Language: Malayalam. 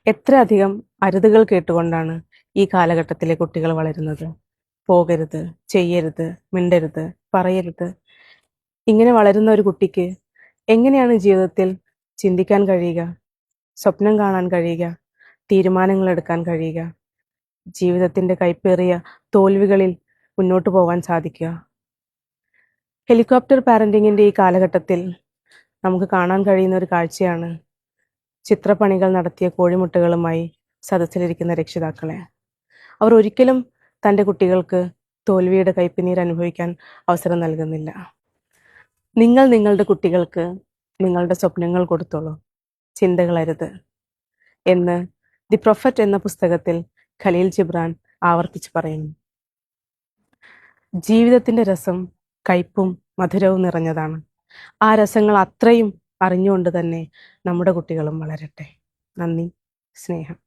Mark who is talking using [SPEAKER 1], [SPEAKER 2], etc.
[SPEAKER 1] എത്ര അധികം അരുതുകൾ കേട്ടുകൊണ്ടാണ് ഈ കാലഘട്ടത്തിലെ കുട്ടികൾ വളരുന്നത്. പോകരുത്, ചെയ്യരുത്, മിണ്ടരുത്, പറയരുത്. ഇങ്ങനെ വളരുന്ന ഒരു കുട്ടിക്ക് എങ്ങനെയാണ് ജീവിതത്തിൽ ചിന്തിക്കാൻ കഴിയുക, സ്വപ്നം കാണാൻ കഴിയുക, തീരുമാനങ്ങൾ എടുക്കാൻ കഴിയുക, ജീവിതത്തിന്റെ കൈപ്പേറിയ തോൽവികളിൽ മുന്നോട്ട് പോകാൻ സാധിക്കുക? ഹെലികോപ്റ്റർ പാരന്റിങ്ങിന്റെ ഈ കാലഘട്ടത്തിൽ നമുക്ക് കാണാൻ കഴിയുന്ന ഒരു കാഴ്ചയാണ് ചിത്രപ്പണികൾ നടത്തിയ കോഴിമുട്ടകളുമായി സദസ്സിലിരിക്കുന്ന രക്ഷിതാക്കളെ. അവർ ഒരിക്കലും തൻ്റെ കുട്ടികൾക്ക് തോൽവിയുടെ കയ്പുനീർ അനുഭവിക്കാൻ അവസരം നൽകുന്നില്ല. നിങ്ങൾ നിങ്ങളുടെ കുട്ടികൾക്ക് നിങ്ങളുടെ സ്വപ്നങ്ങൾ കൊടുത്തോളൂ, ചിന്തകളരുത് എന്ന് ദി പ്രൊഫറ്റ് എന്ന പുസ്തകത്തിൽ ഖലീൽ ജിബ്രാൻ ആവർത്തിച്ച് പറയുന്നു. ജീവിതത്തിന്റെ രസം കയ്പും മധുരവും നിറഞ്ഞതാണ്. ആ രസങ്ങൾ അത്രയും അറിഞ്ഞുകൊണ്ട് തന്നെ നമ്മുടെ കുട്ടികളും വളരട്ടെ. നന്ദി, സ്നേഹം.